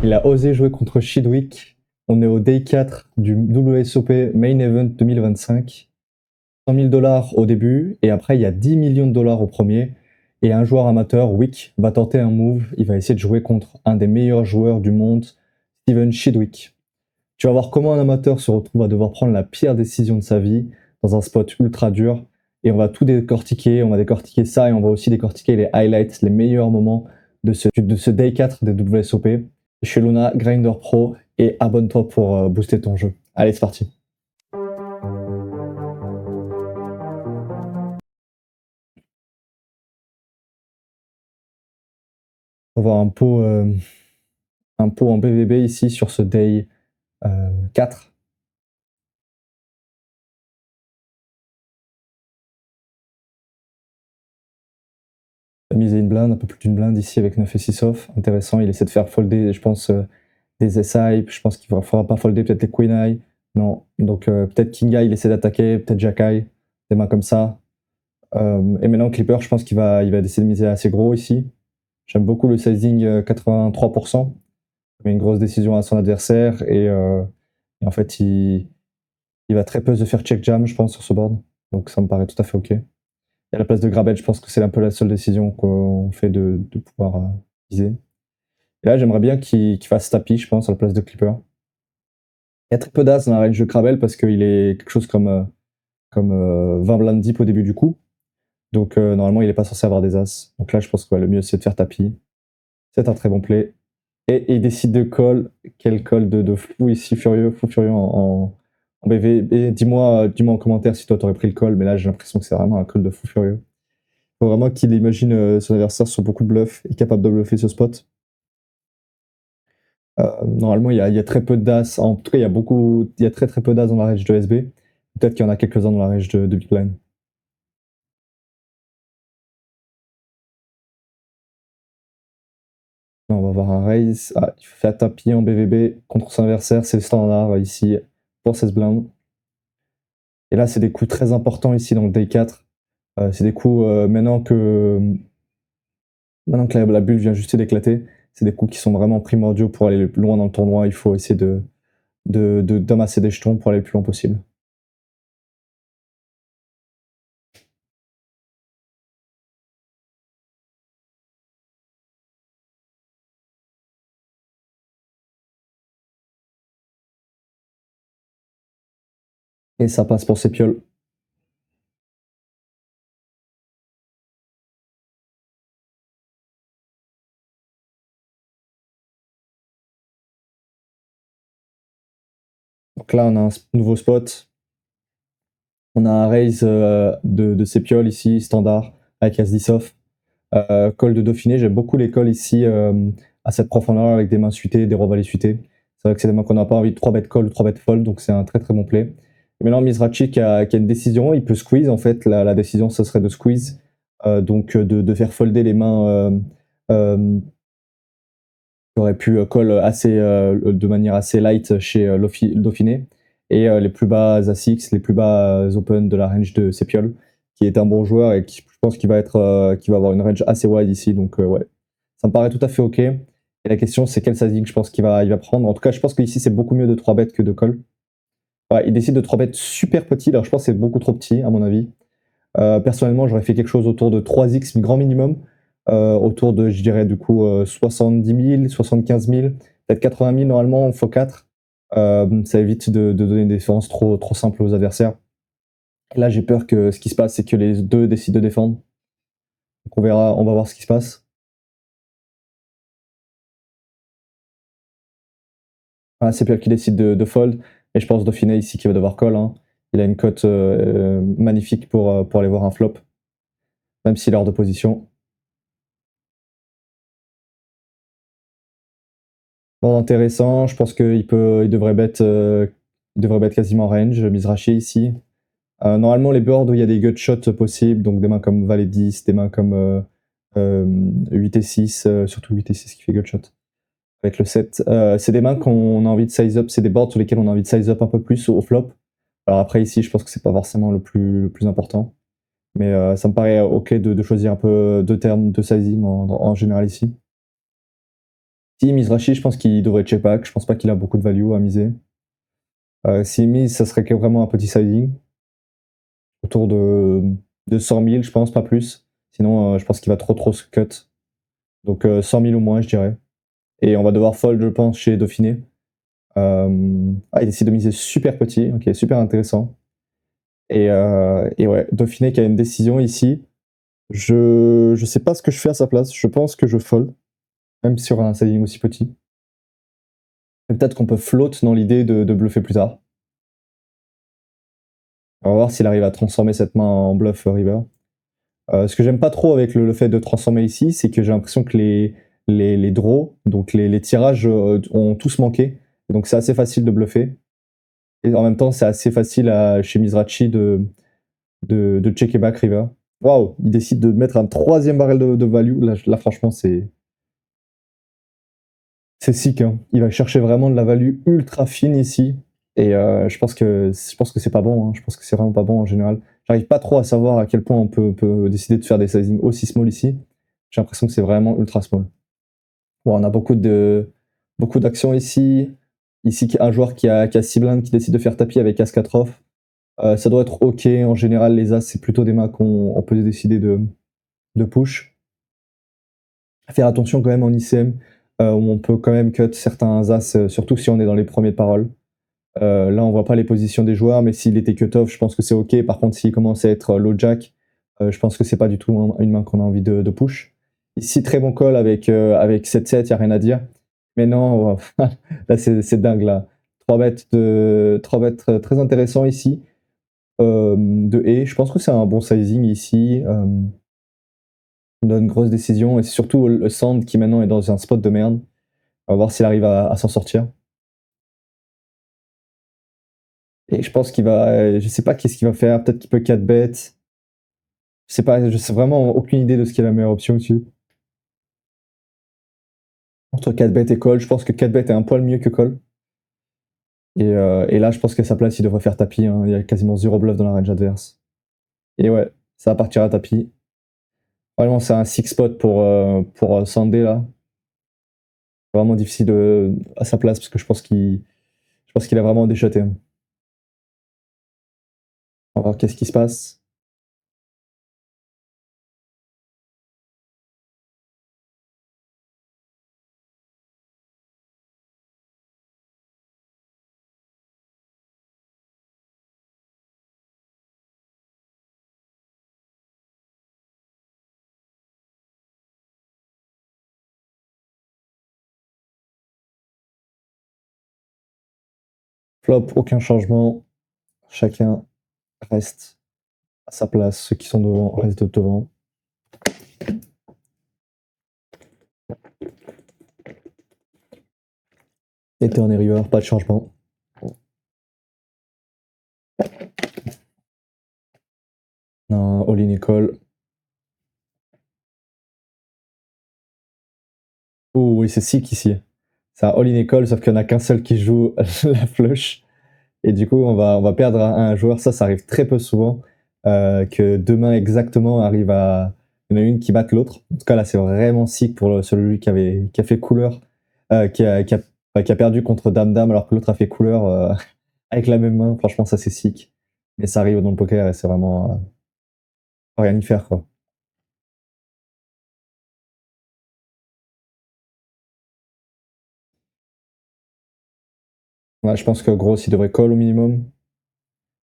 Il a osé jouer contre Chidwick. On est au day 4 du WSOP Main Event 2025. 100 000 $ au début, et après il y a 10 millions de dollars au premier. Et un joueur amateur, Wick, va tenter un move. Il va essayer de jouer contre un des meilleurs joueurs du monde, Steven Chidwick. Tu vas voir comment un amateur se retrouve à devoir prendre la pire décision de sa vie dans un spot ultra dur. Et on va tout décortiquer, on va décortiquer ça, et on va aussi décortiquer les highlights, les meilleurs moments de ce day 4 des WSOP. Chez Luna, Grinder Pro, et abonne-toi pour booster ton jeu. Allez, c'est parti. On va avoir un pot en BVB ici sur ce day 4. Il a misé une blinde, un peu plus d'une blinde ici avec 9 et 6 off. Intéressant, il essaie de faire folder, je pense, des SI. Je pense qu'il ne fera pas folder peut-être les Queen Eye. Non, donc peut-être King Eye, il essaie d'attaquer, peut-être Jack Eye, des mains comme ça. Et maintenant Clipper, je pense qu'il va essayer de miser assez gros ici. J'aime beaucoup le sizing 83%. Il met une grosse décision à son adversaire, et en fait, il va très peu se faire check jam, je pense, sur ce board. Donc ça me paraît tout à fait ok. Et à la place de Grabel, je pense que c'est un peu la seule décision qu'on fait de pouvoir viser. Et là, j'aimerais bien qu'il fasse tapis, je pense, à la place de Clipper. Il y a très peu d'as dans la range de Grabel parce qu'il est quelque chose comme 20 blindes deep au début du coup. Donc normalement, il n'est pas censé avoir des as. Donc là, je pense que le mieux, c'est de faire tapis. C'est un très bon play. Et il décide de call. Quel call de fou ici, fou furieux en BV. Et dis-moi en commentaire si toi t'aurais pris le call, mais là j'ai l'impression que c'est vraiment un call de fou furieux. Faut vraiment qu'il imagine son adversaire sur beaucoup de bluffs et capable de bluffer ce spot. Normalement, il y a très peu d'as. En tout cas, il y a très peu d'as dans la range de SB. Peut-être qu'il y en a quelques-uns dans la range de Big Blind. Là, on va voir un raise. Ah, il fait un tapis en BVB contre son adversaire. C'est le standard ici pour 16 blindes. Et là, c'est des coups très importants ici dans le day 4. C'est des coups maintenant que la bulle vient juste d'éclater. C'est des coups qui sont vraiment primordiaux pour aller le plus loin dans le tournoi. Il faut essayer d'amasser des jetons pour aller le plus loin possible. Et ça passe pour Sepiol. Donc là, on a un nouveau spot. On a un raise de Sepiol ici, standard, avec As-10 off. Call de Dauphiné, j'aime beaucoup les calls ici à cette profondeur avec des mains suitées, des revalets suités. C'est vrai que c'est des mains qu'on n'a pas envie de 3 bet call ou 3 bet fold, donc c'est un très très bon play. Et maintenant, Mizrachi qui a une décision, il peut squeeze en fait. La décision, ce serait de squeeze, donc de faire folder les mains qui auraient pu call de manière assez light chez Dauphiné. Et les plus bas A6, les plus bas open de la range de Sepiol, qui est un bon joueur et qui, je pense qu'il va avoir une range assez wide ici. Donc ouais, ça me paraît tout à fait ok. Et la question, c'est quel sizing je pense qu'il va prendre. En tout cas, je pense qu'ici, c'est beaucoup mieux de 3 bêtes que de call. Ouais, il décide de 3 bêtes super petits. Alors je pense que c'est beaucoup trop petit, à mon avis. Personnellement, j'aurais fait quelque chose autour de 3x grand minimum. Autour de, je dirais, du coup, 70 000, 75 000, peut-être 80 000 normalement, on x4. Ça évite de donner des différences trop simples aux adversaires. Là, j'ai peur que ce qui se passe, c'est que les deux décident de défendre. Donc on verra, on va voir ce qui se passe. Ah, c'est Pierre qui décide de fold. Et je pense Dauphiné ici qui va devoir call. Hein. Il a une cote magnifique pour aller voir un flop. Même s'il est hors de position. Bon, intéressant. Je pense qu'il devrait bet quasiment range. Mizrachi ici. Normalement, les boards où il y a des gut shots possibles, donc des mains comme Valet 10, des mains comme 8 et 6, surtout 8 et 6 qui fait gut shot avec le 7. C'est des mains qu'on a envie de size up, c'est des boards sur lesquels on a envie de size up un peu plus au flop. Alors après, ici, je pense que c'est pas forcément le plus important. Mais ça me paraît ok de choisir un peu deux termes de sizing en général ici. Si Mizrachi, je pense qu'il devrait check back. Je pense pas qu'il a beaucoup de value à miser. S'il mise, ça serait que vraiment un petit sizing. Autour de 100 000, je pense, pas plus. Sinon, je pense qu'il va trop se cut. Donc 100 000 ou moins, je dirais. Et on va devoir fold, je pense, chez Dauphiné. Il décide de miser super petit, ok, super intéressant. Et ouais, Dauphiné qui a une décision ici. Je sais pas ce que je fais à sa place. Je pense que je fold, même sur un sizing aussi petit. Peut-être qu'on peut float dans l'idée de bluffer plus tard. On va voir s'il arrive à transformer cette main en bluff river. Ce que j'aime pas trop avec le fait de transformer ici, c'est que j'ai l'impression que les draws, donc les tirages ont tous manqué. Donc c'est assez facile de bluffer. Et en même temps, c'est assez facile chez Mizrachi de checker back river. Waouh, il décide de mettre un troisième barrel de value. Là franchement, c'est sick. Hein. Il va chercher vraiment de la value ultra fine ici. Et je pense que c'est pas bon. Hein. Je pense que c'est vraiment pas bon en général. J'arrive pas trop à savoir à quel point on peut décider de faire des sizing aussi small ici. J'ai l'impression que c'est vraiment ultra small. Bon, on a beaucoup d'actions ici. Ici, un joueur qui a 6 blindes qui décide de faire tapis avec As-4 off. Ça doit être ok. En général, les As, c'est plutôt des mains qu'on peut décider de push. Faire attention quand même en ICM, où on peut quand même cut certains As, surtout si on est dans les premiers de parole. Là, on voit pas les positions des joueurs, mais s'il était cut-off, je pense que c'est ok. Par contre, s'il commence à être low jack, je pense que c'est pas du tout une main qu'on a envie de push. Ici, très bon call avec 7-7, y a rien à dire. Mais non, là, c'est dingue, là. 3 bêtes très intéressant ici. De E. Je pense que c'est un bon sizing ici. On donne une grosse décision. Et c'est surtout le Sand qui maintenant est dans un spot de merde. On va voir s'il arrive à s'en sortir. Et je pense qu'il va. Je sais pas qu'est-ce qu'il va faire. Peut-être qu'il peut 4 bet. Je sais pas, je sais vraiment aucune idée de ce qui est la meilleure option dessus. Entre 4 bet et call, je pense que 4 bet est un poil mieux que call. Et là, je pense qu'à sa place, il devrait faire tapis. Hein. Il y a quasiment 0 bluff dans la range adverse. Et ouais, ça va partir à tapis. Vraiment, c'est un 6 spot pour Sandé là. Vraiment difficile à sa place parce que je pense qu'il a vraiment déchaté. Hein. On va voir qu'est-ce qui se passe. Flop, aucun changement. Chacun reste à sa place. Ceux qui sont devant restent devant. Et turn et river, pas de changement. Non, all in et call. Oh oui, c'est sick ici. C'est un all in et call, sauf qu'il n'y en a qu'un seul qui joue la flush. Et du coup, on va perdre un joueur. Ça arrive très peu souvent. Que 2 mains exactement arrivent à. Il y en a une qui batte l'autre. En tout cas, là, c'est vraiment sick pour celui qui a fait couleur. Qui a perdu contre Dame-Dame alors que l'autre a fait couleur avec la même main. Franchement, ça, c'est sick. Mais ça arrive dans le poker et c'est vraiment. Rien y faire, quoi. Ouais, je pense que gros, il devrait call au minimum.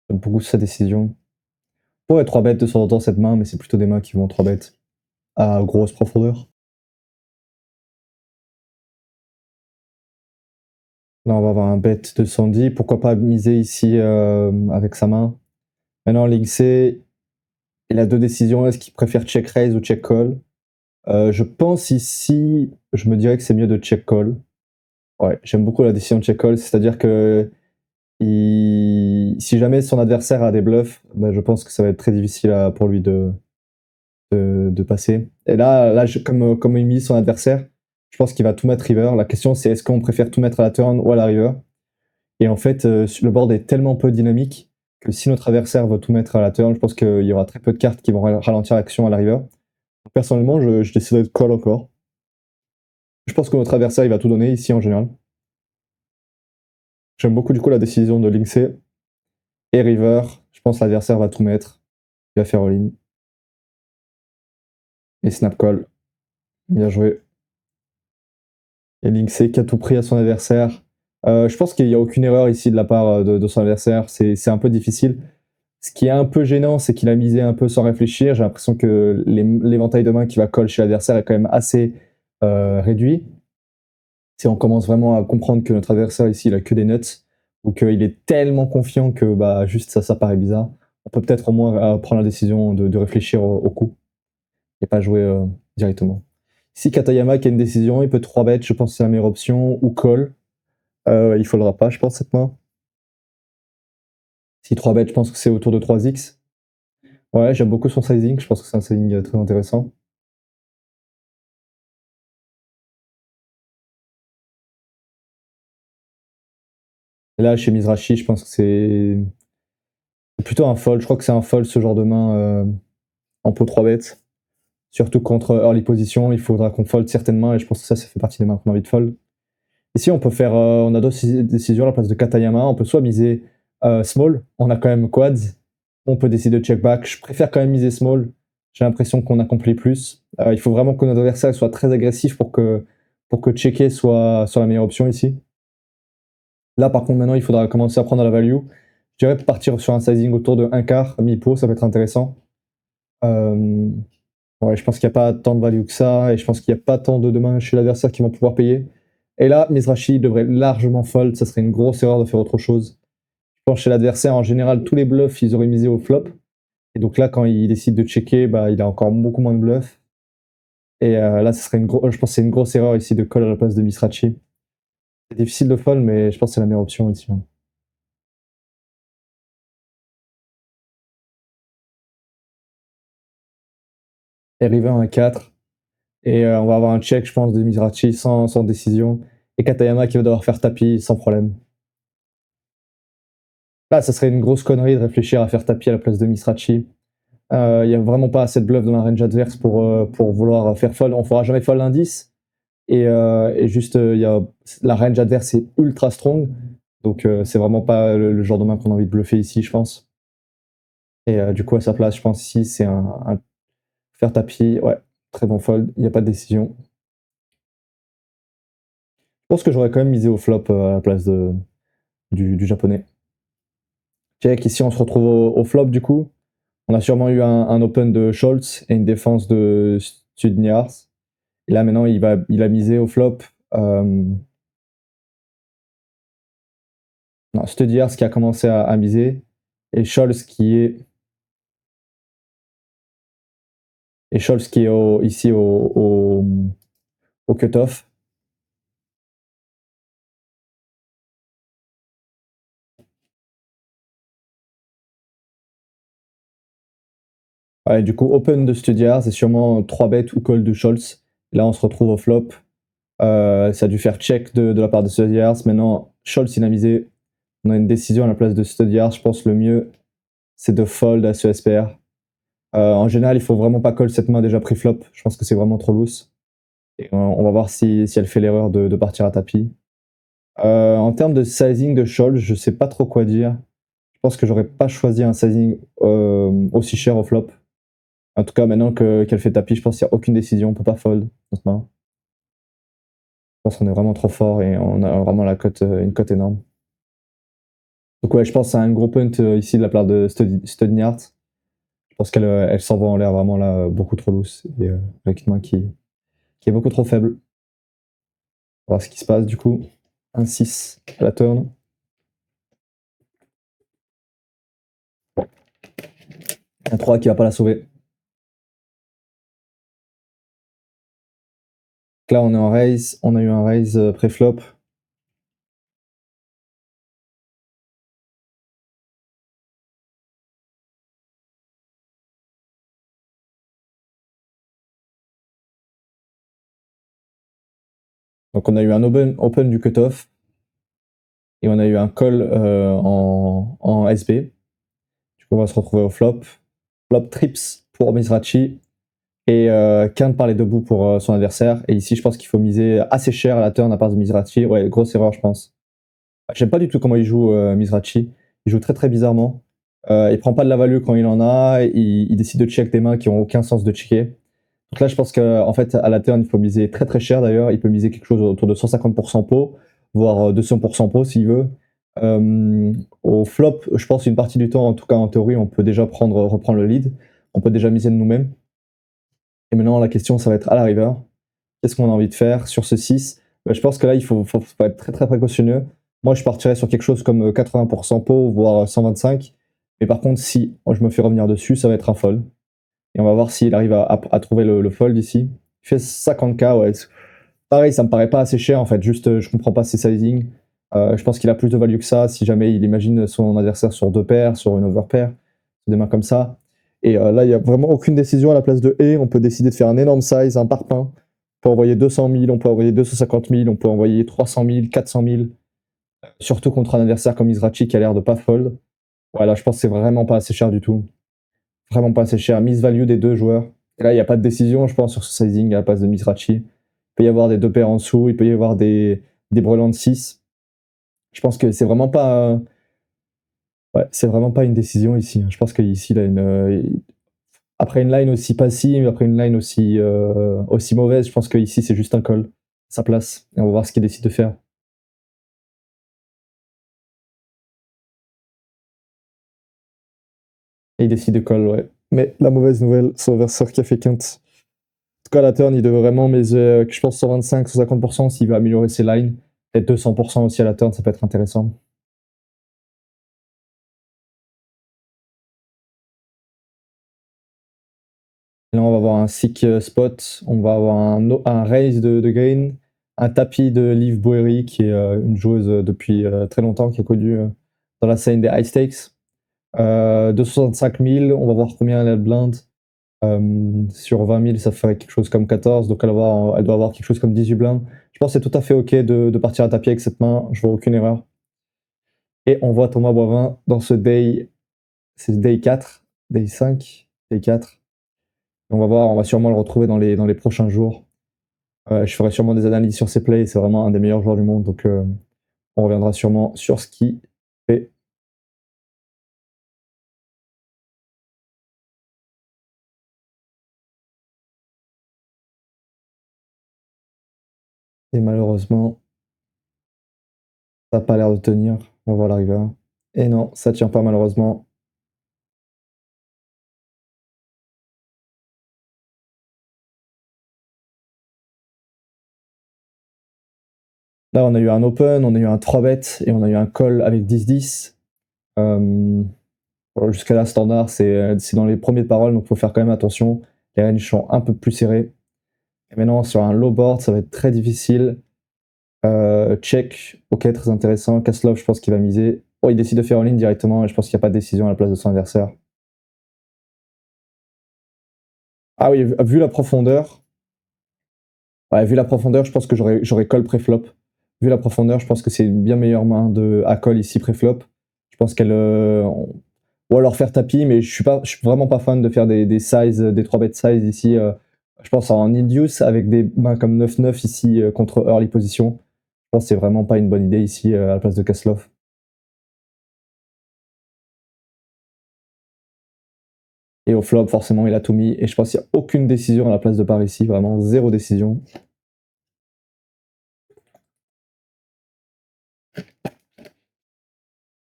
J'aime beaucoup sa décision. Pourrait 3 bêtes de temps en temps cette main, mais c'est plutôt des mains qui vont 3 bêtes à grosse profondeur. Là, on va avoir un bet de 110. Pourquoi pas miser ici avec sa main. Maintenant, Ligue C, il a 2 décisions. Est-ce qu'il préfère check raise ou check call? Je pense ici, je me dirais que c'est mieux de check call. Ouais, j'aime beaucoup la décision de check call. C'est-à-dire que si jamais son adversaire a des bluffs, bah, je pense que ça va être très difficile pour lui de passer. Et là comme il mise son adversaire, je pense qu'il va tout mettre river. La question, c'est est-ce qu'on préfère tout mettre à la turn ou à la river? Et en fait, le board est tellement peu dynamique que si notre adversaire veut tout mettre à la turn, je pense qu'il y aura très peu de cartes qui vont ralentir l'action à la river. Personnellement, je déciderais de call encore. Je pense que notre adversaire il va tout donner ici en général. J'aime beaucoup du coup la décision de Linksy et River. Je pense que l'adversaire va tout mettre. Il va faire all-in. Et snap call. Bien joué. Et Linksy qui a tout pris à son adversaire. Je pense qu'il n'y a aucune erreur ici de la part de son adversaire. C'est un peu difficile. Ce qui est un peu gênant, c'est qu'il a misé un peu sans réfléchir. J'ai l'impression que l'éventail de main qui va call chez l'adversaire est quand même assez réduit. Si on commence vraiment à comprendre que notre adversaire ici, il a que des nuts, ou qu'il est tellement confiant que bah, juste ça paraît bizarre, on peut peut-être au moins prendre la décision de réfléchir au coup et pas jouer directement. Si Katayama qui a une décision, il peut 3 bet, je pense que c'est la meilleure option, ou call. Il faudra pas, je pense, cette main. Si 3 bet, je pense que c'est autour de 3x. Ouais, j'aime beaucoup son sizing, je pense que c'est un sizing très intéressant. Et là, chez Mizrachi, je pense que c'est plutôt un fold. Je crois que c'est un fold ce genre de main en pot 3 bêtes. Surtout contre early position, il faudra qu'on fold certaines mains et je pense que ça fait partie des mains qu'on a envie de fold. Ici, on peut faire, on a d'autres décisions à la place de Katayama. On peut soit miser small, on a quand même quads. On peut décider de check back. Je préfère quand même miser small. J'ai l'impression qu'on accomplit plus. Il faut vraiment que notre adversaire soit très agressif pour que checker soit la meilleure option ici. Là, par contre, maintenant, il faudra commencer à prendre la value. Je dirais partir sur un sizing autour de 1 quart, mi-pot, ça peut être intéressant. Ouais, je pense qu'il n'y a pas tant de value que ça, et je pense qu'il n'y a pas tant de mains chez l'adversaire qui vont pouvoir payer. Et là, Mizrachi devrait largement fold, ça serait une grosse erreur de faire autre chose. Je pense chez l'adversaire, en général, tous les bluffs, ils auraient misé au flop. Et donc là, quand il décide de checker, bah, il a encore beaucoup moins de bluffs. Et là, ce serait je pense que c'est une grosse erreur ici de call à la place de Mizrachi. C'est difficile de fold, mais je pense que c'est la meilleure option ici. Et river à 4. Et on va avoir un check, je pense, de Mizrachi sans décision. Et Katayama qui va devoir faire tapis sans problème. Là, ça serait une grosse connerie de réfléchir à faire tapis à la place de Mizrachi. Il n'y a vraiment pas assez de bluff dans la range adverse pour vouloir faire fold. On fera jamais fold l'indice. Et juste, la range adverse est ultra strong. Donc, c'est vraiment pas le genre de main qu'on a envie de bluffer ici, je pense. Et du coup, à sa place, je pense ici, c'est un faire tapis. Ouais, très bon fold. Il n'y a pas de décision. Je pense que j'aurais quand même misé au flop à la place du japonais. Check, ici on se retrouve au flop du coup. On a sûrement eu un open de Scholz et une défense de Studniars. Et là maintenant il a misé au flop. Non, Studniars qui a commencé à miser. Et Scholz qui est. Et Scholz qui est ici au cut-off. Ouais, du coup, open de Studiar, c'est sûrement 3 bêtes ou call de Scholz. Là, on se retrouve au flop. Ça a dû faire check de la part de Studiar. Maintenant, Scholz, il a misé. On a une décision à la place de Studiar. Je pense le mieux, c'est de fold à ce SPR. En général, il faut vraiment pas call cette main déjà pre-flop. Je pense que c'est vraiment trop loose. Et on va voir si elle fait l'erreur de partir à tapis. En termes de sizing de Scholz, je sais pas trop quoi dire. Je pense que j'aurais pas choisi un sizing aussi cher au flop. En tout cas, maintenant qu'elle fait tapis, je pense qu'il n'y a aucune décision, on peut pas fold notre main. Je pense qu'on est vraiment trop fort et on a vraiment une cote énorme. Donc ouais, je pense à un gros punt ici de la part de Studniart. Je pense qu'elle s'envoie en l'air vraiment là beaucoup trop loose et avec une main qui est beaucoup trop faible. On va voir ce qui se passe du coup. Un 6 à la turn. Un 3 qui va pas la sauver. Donc là on est en raise, on a eu un raise pré-flop. Donc on a eu un open du cutoff et on a eu un call en SB. Du coup on va se retrouver au flop. Flop trips pour Mizrachi. Et Quinte par les deux bouts pour son adversaire. Et ici, je pense qu'il faut miser assez cher à la turn à part de Mizrachi. Ouais, grosse erreur, je pense. J'aime pas du tout comment il joue Mizrachi. Il joue très très bizarrement. Il prend pas de la value quand il en a. Il décide de check des mains qui ont aucun sens de checker. Donc là, je pense qu'en fait, à la turn, il faut miser très très cher d'ailleurs. Il peut miser quelque chose autour de 150% pot, voire 200% pot s'il veut. Au flop, je pense une partie du temps, en tout cas en théorie, on peut déjà reprendre le lead. On peut déjà miser de nous-mêmes. Et maintenant, la question, ça va être à la river. Qu'est-ce qu'on a envie de faire sur ce 6? Je pense que là, il faut être très très précautionneux. Moi, je partirais sur quelque chose comme 80% pot, voire 125. Mais par contre, si je me fais revenir dessus, ça va être un fold. Et on va voir s'il arrive à trouver le fold ici. Il fait 50k, ouais. Pareil, ça me paraît pas assez cher en fait. Juste, je comprends pas ses sizing. Je pense qu'il a plus de value que ça si jamais il imagine son adversaire sur 2 paires, sur une overpair, des mains comme ça. Et là, il n'y a vraiment aucune décision à la place de et. On peut décider de faire un énorme size, un parpaing. On peut envoyer 200 000, on peut envoyer 250 000, on peut envoyer 300 000, 400 000. Surtout contre un adversaire comme Mizrachi qui a l'air de pas fold. Voilà, je pense que c'est vraiment pas assez cher du tout. Vraiment pas assez cher. Miss value des deux joueurs. Et là, il n'y a pas de décision, je pense, sur ce sizing à la place de Mizrachi. Il peut y avoir des 2 paires en dessous, il peut y avoir des brelans de 6. Je pense que c'est vraiment pas. Ouais, c'est vraiment pas une décision ici. Je pense qu'ici, il a une. Après une line aussi passive, après une line aussi mauvaise, je pense qu'ici, c'est juste un call. Sa place. Et on va voir ce qu'il décide de faire. Et il décide de call, ouais. Mais la mauvaise nouvelle, son adversaire qui a fait quinte. En tout cas, la turn, il devrait vraiment miser, je pense, 125, 150% s'il veut améliorer ses lines. Peut-être 200% aussi à la turn, ça peut être intéressant. Là, on va avoir un sick spot, on va avoir un raise de green, un tapis de Liv Boeri, qui est une joueuse depuis très longtemps, qui est connue dans la scène des high stakes. 265 000, on va voir combien elle a de blind. Sur 20 000, ça ferait quelque chose comme 14, donc elle doit avoir quelque chose comme 18 blindes. Je pense que c'est tout à fait ok de partir à tapis avec cette main, je vois aucune erreur. Et on voit Thomas Boivin dans ce day, c'est day 4, day 5, day 4. On va voir, on va sûrement le retrouver dans les prochains jours. Je ferai sûrement des analyses sur ses plays, c'est vraiment un des meilleurs joueurs du monde, donc on reviendra sûrement sur ce qu'il fait. Et malheureusement, ça n'a pas l'air de tenir. On va voir la river. Et non, ça tient pas malheureusement. Là, on a eu un open, on a eu un 3-bet et on a eu un call avec 10-10. Jusqu'à là, standard, c'est dans les premiers paroles, donc il faut faire quand même attention. Les ranges sont un peu plus serrés. Et maintenant, sur un low board, ça va être très difficile. Check, ok, très intéressant. Kaslov, je pense qu'il va miser. Oh, il décide de faire en ligne directement et je pense qu'il n'y a pas de décision à la place de son adversaire. Ah oui, vu la profondeur. Ouais, vu la profondeur, je pense que j'aurais call pré-flop. Vu la profondeur, je pense que c'est une bien meilleure main à call ici pré-flop. Je pense qu'elle. Ou alors faire tapis, mais je suis vraiment pas fan de faire des sizes, des 3 bet size ici. Je pense en induce avec des mains comme 9-9 ici contre early position. Je pense que c'est vraiment pas une bonne idée ici à la place de Kaslov. Et au flop, forcément, il a tout mis. Et je pense qu'il n'y a aucune décision à la place de par ici. Vraiment, zéro décision.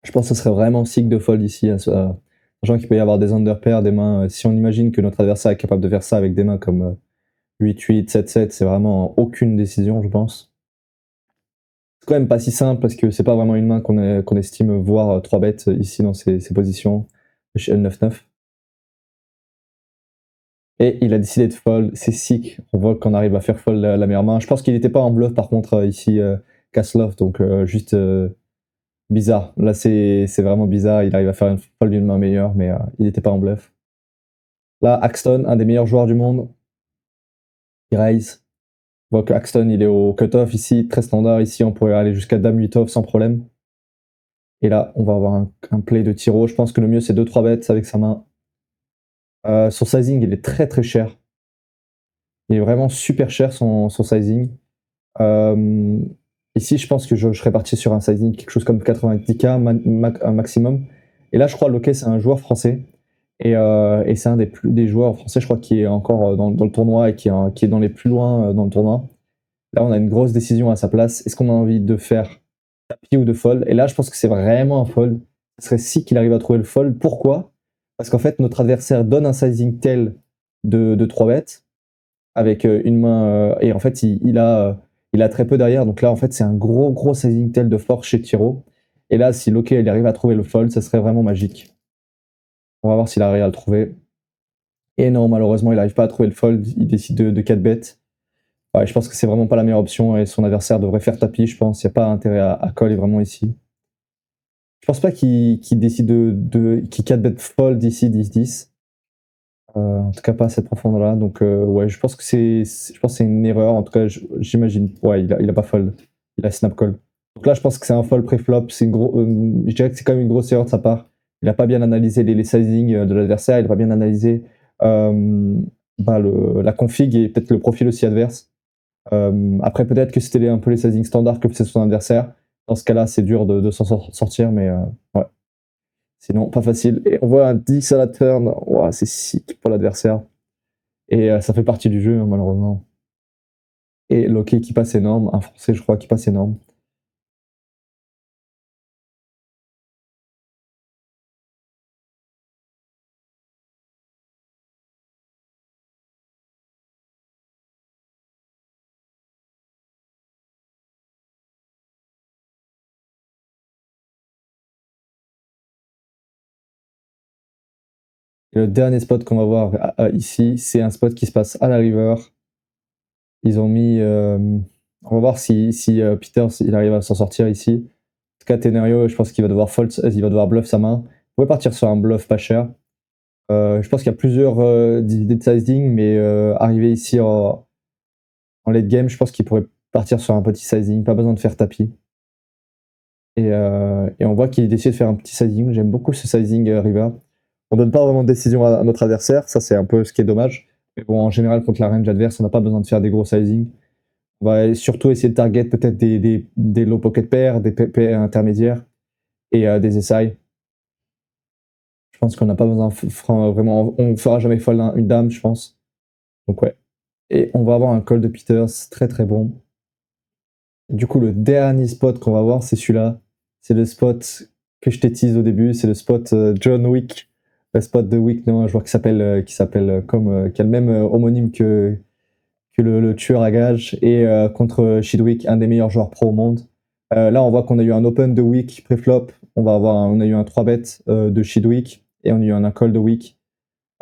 Je pense que ce serait vraiment sick de fold ici. Sachant qu'il peut y avoir des underpairs, des mains. Si on imagine que notre adversaire est capable de faire ça avec des mains comme 8-8, 7-7, c'est vraiment aucune décision, je pense. C'est quand même pas si simple parce que c'est pas vraiment une main qu'on estime voir 3 bêtes ici dans ces positions. Chez L9-9. Et il a décidé de fold, c'est sick. On voit qu'on arrive à faire fold la meilleure main. Je pense qu'il n'était pas en bluff par contre ici, Kaslov, donc juste bizarre. Là c'est vraiment bizarre, il arrive à faire une fold d'une main meilleure, mais il n'était pas en bluff. Là, Axton, un des meilleurs joueurs du monde, il raise. On voit que Axton il est au cut-off ici, très standard. Ici on pourrait aller jusqu'à Dame 8 off sans problème. Et là, on va avoir un play de tiro. Je pense que le mieux c'est 2-3 bêtes avec sa main. Son sizing il est très très cher. Il est vraiment super cher son sizing. Ici, je pense que je serais parti sur un sizing quelque chose comme 90K un maximum. Et là, je crois Loquet, c'est un joueur français. Et c'est un des joueurs français, je crois, qui est encore dans le tournoi et qui est dans les plus loin dans le tournoi. Là, on a une grosse décision à sa place. Est-ce qu'on a envie de faire tapis ou de fold? Et là, je pense que c'est vraiment un fold. Ce serait si qu'il arrive à trouver le fold. Pourquoi? Parce qu'en fait, notre adversaire donne un sizing tel de 3 bêtes avec une main. Et en fait, il a très peu derrière. Donc là, en fait, c'est un gros sizing tel de force chez Tiro. Et là, si Loquet il arrive à trouver le fold, ça serait vraiment magique. On va voir s'il arrive à le trouver. Et non, malheureusement, il n'arrive pas à trouver le fold. Il décide de 4 bêtes. Ouais, je pense que c'est vraiment pas la meilleure option et son adversaire devrait faire tapis, je pense. Il n'y a pas intérêt à coller vraiment ici. Je pense pas qu'il décide qu'il 4-bet fold ici 10-10. En tout cas, pas à cette profondeur-là. Donc, ouais, je pense que c'est une erreur. En tout cas, j'imagine. Ouais, il a pas fold. Il a snap call. Donc là, je pense que c'est un fold pré-flop. Je dirais que c'est quand même une grosse erreur de sa part. Il n'a pas bien analysé les sizings de l'adversaire. Il n'a pas bien analysé la config et peut-être le profil aussi adverse. Après, peut-être que c'était un peu les sizing standards que faisait son adversaire. Dans ce cas-là, c'est dur de s'en sortir, mais ouais. Sinon, pas facile. Et on voit un 10 à la turn. Wow, c'est sick pour l'adversaire. Et ça fait partie du jeu, hein, malheureusement. Et Loki qui passe énorme. Un français, je crois, qui passe énorme. Et le dernier spot qu'on va voir ici, c'est un spot qui se passe à la river. Ils ont mis. On va voir si Peters il arrive à s'en sortir ici. En tout cas, Tenerio, je pense qu'il va devoir fold, il va devoir bluff sa main. On pourrait partir sur un bluff pas cher. Je pense qu'il y a plusieurs idées de sizing, mais arriver ici en late game, je pense qu'il pourrait partir sur un petit sizing, pas besoin de faire tapis. Et on voit qu'il décide de faire un petit sizing. J'aime beaucoup ce sizing river. On donne pas vraiment de décision à notre adversaire, ça c'est un peu ce qui est dommage. Mais bon, en général, contre la range adverse, on n'a pas besoin de faire des gros sizing. On va surtout essayer de target peut-être des low pocket pairs, des pairs intermédiaires et des SI. Je pense qu'on n'a pas besoin vraiment. On fera jamais fold une dame, je pense. Donc ouais. Et on va avoir un call de Peters très très bon. Du coup, le dernier spot qu'on va voir, c'est celui-là. C'est le spot que je t'ai tease au début. C'est le spot John Wick. Le spot de Wick, non, un joueur qui s'appelle qui a le même homonyme que le tueur à gages. Et contre Shidwick, un des meilleurs joueurs pro au monde. Là, on voit qu'on a eu un open de Wick pré-flop. On a eu un 3-bet de Shidwick. Et on a eu un call de Wick.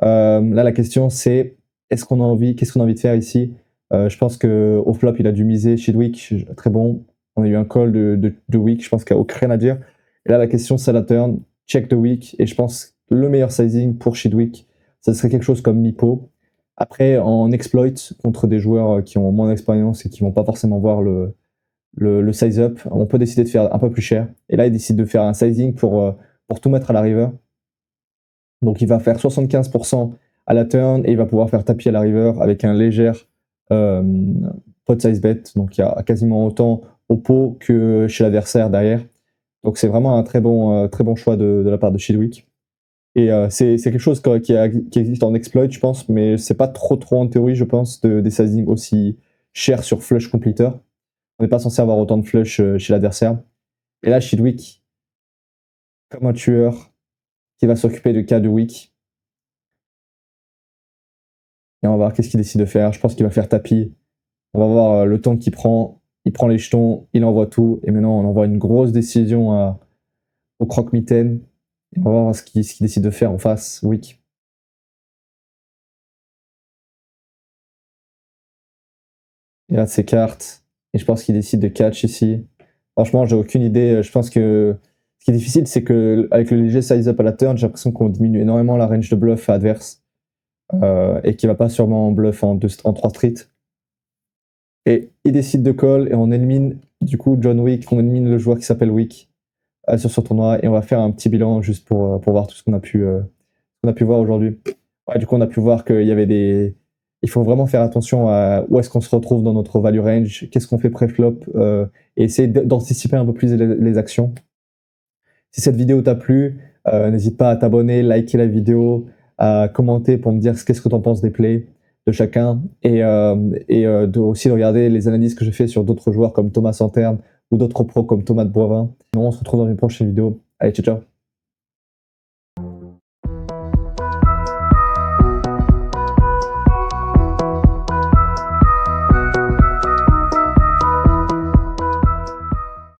Là, la question, c'est qu'est-ce qu'on a envie de faire ici? Je pense qu'au flop, il a dû miser Shidwick, très bon. On a eu un call de Wick, je pense qu'il n'y a aucun rien à dire. Et là, la question, c'est la turn, check de Wick, et je pense que le meilleur sizing pour Shidwick, ça serait quelque chose comme Mipo. Après, en exploit, contre des joueurs qui ont moins d'expérience et qui vont pas forcément voir le size up, on peut décider de faire un peu plus cher. Et là, il décide de faire un sizing pour tout mettre à la river. Donc il va faire 75% à la turn et il va pouvoir faire tapis à la river avec un léger pot size bet. Donc il y a quasiment autant au pot que chez l'adversaire derrière. Donc c'est vraiment un très bon choix de la part de Shidwick. Et c'est quelque chose qui existe en exploit, je pense, mais c'est pas trop en théorie, je pense, des sizing aussi chers sur flush completer. On n'est pas censé avoir autant de flush chez l'adversaire. Et là, Shidwick, comme un tueur, qui va s'occuper de cas de Wick. Et on va voir qu'est-ce qu'il décide de faire. Je pense qu'il va faire tapis. On va voir le temps qu'il prend. Il prend les jetons, il envoie tout. Et maintenant, on envoie une grosse décision au croque-mitaine. On va voir ce qu'il décide de faire en face. Wick. Il a ses cartes. Et je pense qu'il décide de catch ici. Franchement, j'ai aucune idée. Je pense que ce qui est difficile, c'est qu'avec le léger size-up à la turn, j'ai l'impression qu'on diminue énormément la range de bluff adverse. Et qu'il va pas sûrement en bluff en 3 streets. Et il décide de call et on élimine du coup John Wick, on élimine le joueur qui s'appelle Wick sur ce tournoi et on va faire un petit bilan juste pour voir tout ce qu'on a pu voir aujourd'hui. Ouais, du coup on a pu voir qu'il y avait il faut vraiment faire attention à où est-ce qu'on se retrouve dans notre value range, qu'est-ce qu'on fait pré-flop, et essayer d'anticiper un peu plus les actions. Si cette vidéo t'a plu, n'hésite pas à t'abonner, liker la vidéo, à commenter pour me dire qu'est-ce que tu en penses des plays de chacun, et aussi de regarder les analyses que j'ai fait sur d'autres joueurs comme Thomas Santerne ou d'autres pros comme Thomas de Boivin. Sinon, on se retrouve dans une prochaine vidéo. Allez, ciao, ciao.